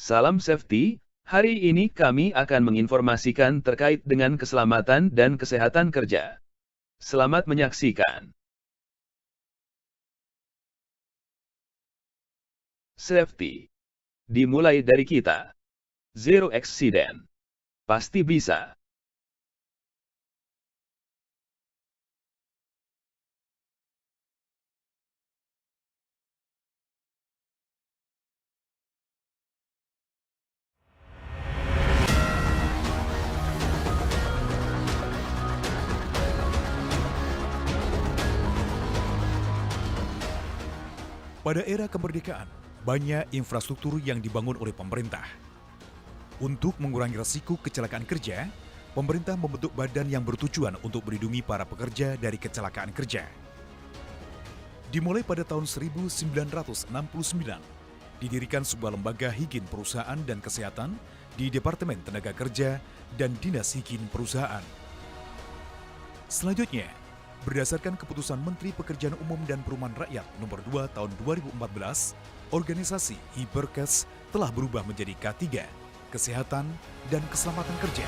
Salam safety, hari ini kami akan menginformasikan terkait dengan keselamatan dan kesehatan kerja. Selamat menyaksikan. Safety. Dimulai dari kita. Zero accident. Pasti bisa. Pada era kemerdekaan, banyak infrastruktur yang dibangun oleh pemerintah. Untuk mengurangi risiko kecelakaan kerja, pemerintah membentuk badan yang bertujuan untuk melindungi para pekerja dari kecelakaan kerja. Dimulai pada tahun 1969, didirikan sebuah lembaga higien perusahaan dan kesehatan di Departemen Tenaga Kerja dan Dinas Higien Perusahaan. Selanjutnya, berdasarkan keputusan Menteri Pekerjaan Umum dan Perumahan Rakyat Nomor 2 Tahun 2014, organisasi Hiperkes telah berubah menjadi K3, Kesehatan dan Keselamatan Kerja.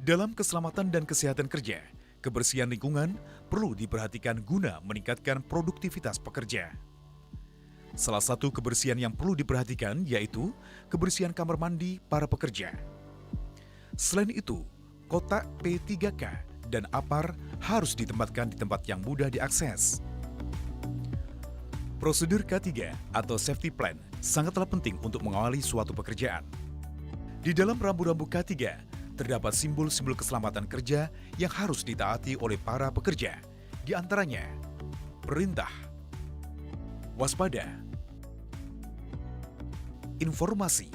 Dalam keselamatan dan kesehatan kerja, kebersihan lingkungan perlu diperhatikan guna meningkatkan produktivitas pekerja. Salah satu kebersihan yang perlu diperhatikan yaitu kebersihan kamar mandi para pekerja. Selain itu, kotak P3K dan APAR harus ditempatkan di tempat yang mudah diakses. Prosedur K3 atau safety plan sangatlah penting untuk mengawali suatu pekerjaan. Di dalam rambu-rambu K3 terdapat simbol-simbol keselamatan kerja yang harus ditaati oleh para pekerja. Di antaranya, perintah, waspada, informasi.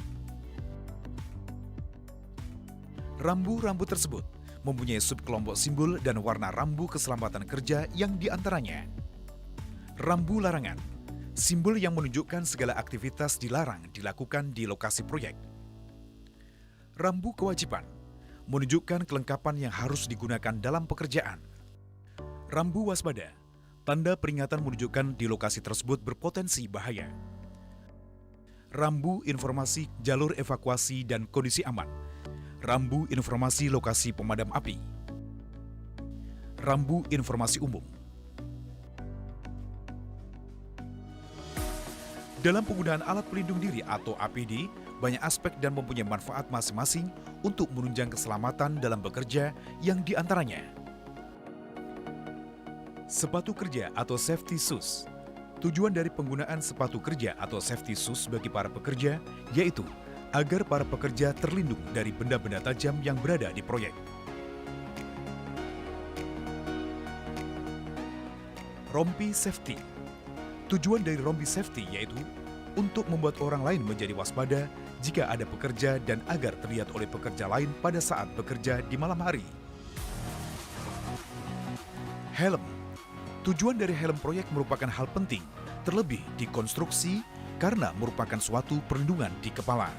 Rambu-rambu tersebut mempunyai subkelompok simbol dan warna rambu keselamatan kerja yang diantaranya. Rambu larangan, simbol yang menunjukkan segala aktivitas dilarang dilakukan di lokasi proyek. Rambu kewajiban, menunjukkan kelengkapan yang harus digunakan dalam pekerjaan. Rambu waspada, tanda peringatan menunjukkan di lokasi tersebut berpotensi bahaya. Rambu informasi jalur evakuasi dan kondisi aman. Rambu informasi lokasi pemadam api. Rambu informasi umum. Dalam penggunaan alat pelindung diri atau APD, banyak aspek dan mempunyai manfaat masing-masing untuk menunjang keselamatan dalam bekerja yang diantaranya. Sepatu kerja atau safety shoes. Tujuan dari penggunaan sepatu kerja atau safety shoes bagi para pekerja yaitu agar para pekerja terlindung dari benda-benda tajam yang berada di proyek. Rompi safety. Tujuan dari rompi safety yaitu untuk membuat orang lain menjadi waspada jika ada pekerja dan agar terlihat oleh pekerja lain pada saat bekerja di malam hari. Helm. Tujuan dari helm proyek merupakan hal penting, terlebih di konstruksi karena merupakan suatu perlindungan di kepala.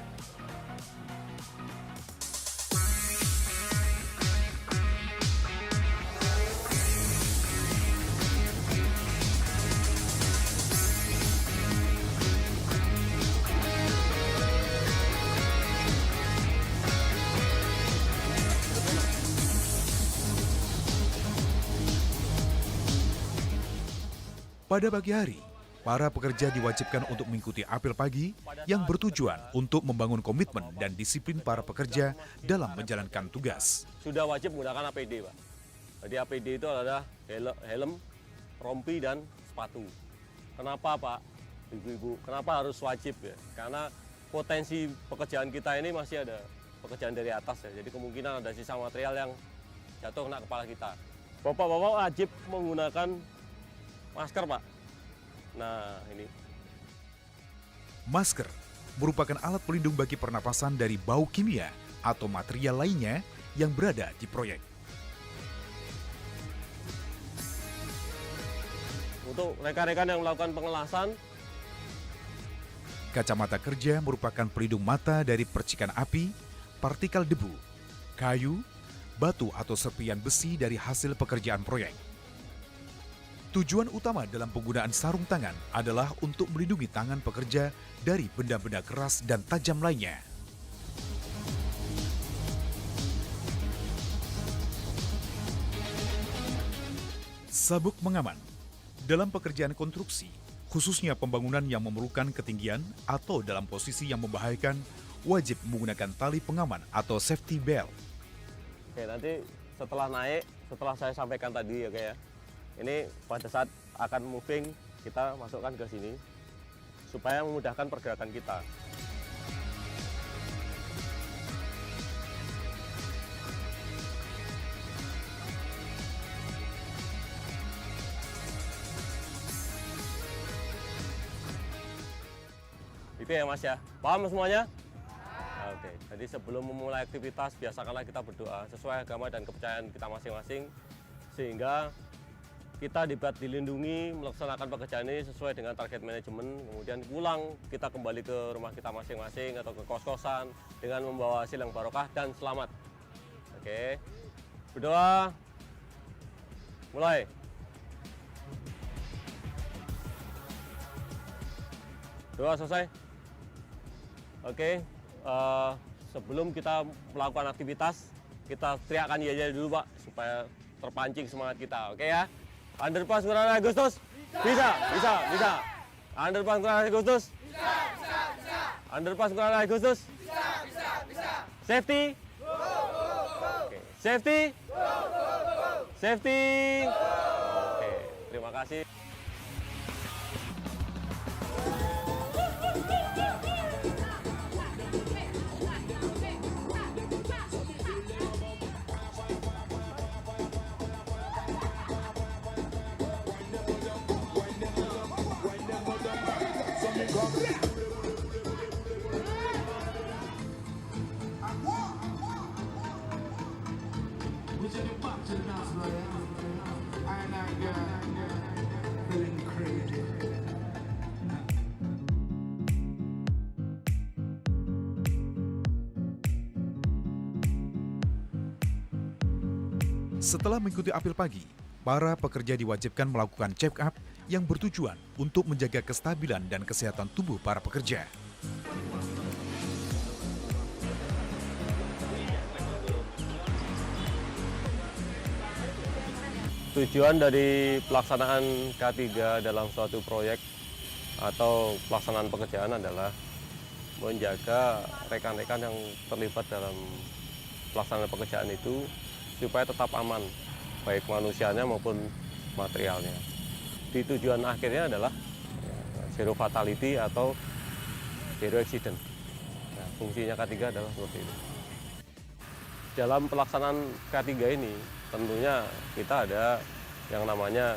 Pada pagi hari, para pekerja diwajibkan untuk mengikuti apel pagi yang bertujuan untuk membangun komitmen dan disiplin para pekerja dalam menjalankan tugas. Sudah wajib menggunakan APD, Pak. Jadi APD itu adalah helm, rompi, dan sepatu. Kenapa, Pak? Ibu-ibu, kenapa harus wajib ya? Karena potensi pekerjaan kita ini masih ada pekerjaan dari atas ya. Jadi kemungkinan ada sisa material yang jatuh kena kepala kita. Bapak-bapak wajib menggunakan masker, Pak. Nah, ini. Masker merupakan alat pelindung bagi pernapasan dari bau kimia atau material lainnya yang berada di proyek. Untuk rekan-rekan yang melakukan pengelasan, kacamata kerja merupakan pelindung mata dari percikan api, partikel debu, kayu, batu atau serpian besi dari hasil pekerjaan proyek. Tujuan utama dalam penggunaan sarung tangan adalah untuk melindungi tangan pekerja dari benda-benda keras dan tajam lainnya. Sabuk mengaman. Dalam pekerjaan konstruksi, khususnya pembangunan yang memerlukan ketinggian atau dalam posisi yang membahayakan, wajib menggunakan tali pengaman atau safety belt. Oke, nanti setelah naik, setelah saya sampaikan tadi ya kayak ini pada saat akan moving kita masukkan ke sini supaya memudahkan pergerakan kita. Itu ya Mas ya, paham semuanya? Oke, jadi sebelum memulai aktivitas biasakanlah kita berdoa sesuai agama dan kepercayaan kita masing-masing sehingga kita dapat dilindungi melaksanakan pekerjaan ini sesuai dengan target manajemen, kemudian pulang kita kembali ke rumah kita masing-masing atau ke kos-kosan dengan membawa hasil yang barokah dan selamat. Oke, berdoa, mulai. Doa selesai. Oke, sebelum kita melakukan aktivitas, kita teriakkan ya dulu Pak, supaya terpancing semangat kita, oke ya? Underpass Ngurah Rai Agustus? Bisa. Underpass Ngurah Rai Agustus? Bisa. Underpass Ngurah Rai Agustus? Bisa. Safety? Oke. Safety? Safety? Oke, terima kasih. Setelah mengikuti apel pagi, para pekerja diwajibkan melakukan check-up yang bertujuan untuk menjaga kestabilan dan kesehatan tubuh para pekerja. Tujuan dari pelaksanaan K3 dalam suatu proyek atau pelaksanaan pekerjaan adalah menjaga rekan-rekan yang terlibat dalam pelaksanaan pekerjaan itu supaya tetap aman, baik manusianya maupun materialnya. Di tujuan akhirnya adalah zero fatality atau zero accident. Nah, fungsinya K3 adalah seperti itu. Dalam pelaksanaan K3 ini tentunya kita ada yang namanya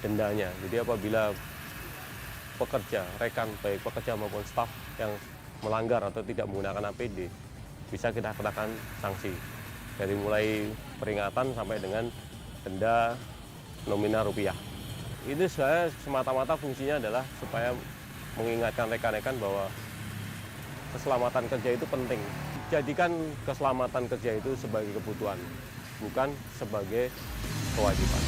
dendanya. Jadi apabila pekerja, rekan baik pekerja maupun staf yang melanggar atau tidak menggunakan APD, bisa kita kenakan sanksi. Dari mulai peringatan sampai dengan denda nominal rupiah. Ini saya semata-mata fungsinya adalah supaya mengingatkan rekan-rekan bahwa keselamatan kerja itu penting. Jadikan keselamatan kerja itu sebagai kebutuhan, bukan sebagai kewajiban.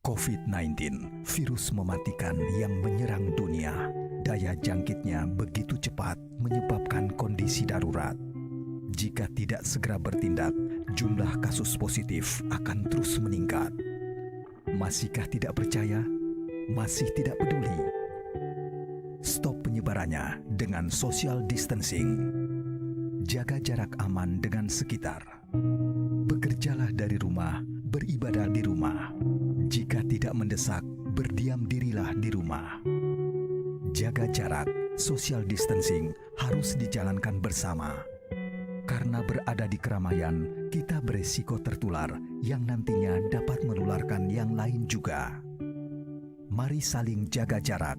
COVID-19, virus mematikan yang menyerang dunia. Daya jangkitnya begitu cepat menyebabkan kondisi darurat. Jika tidak segera bertindak, jumlah kasus positif akan terus meningkat. Masihkah tidak percaya? Masih tidak peduli? Stop penyebarannya dengan social distancing. Jaga jarak aman dengan sekitar. Bekerjalah dari rumah, beribadah di rumah. Jika tidak mendesak, berdiam dirilah di rumah. Jaga jarak, social distancing harus dijalankan bersama. Karena berada di keramaian, kita beresiko tertular yang nantinya dapat menularkan yang lain juga. Mari saling jaga jarak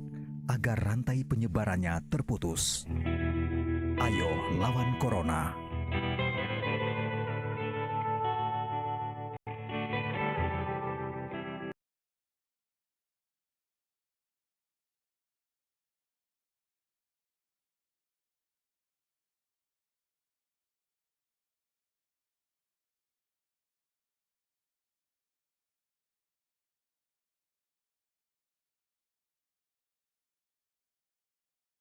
agar rantai penyebarannya terputus. Ayo lawan corona.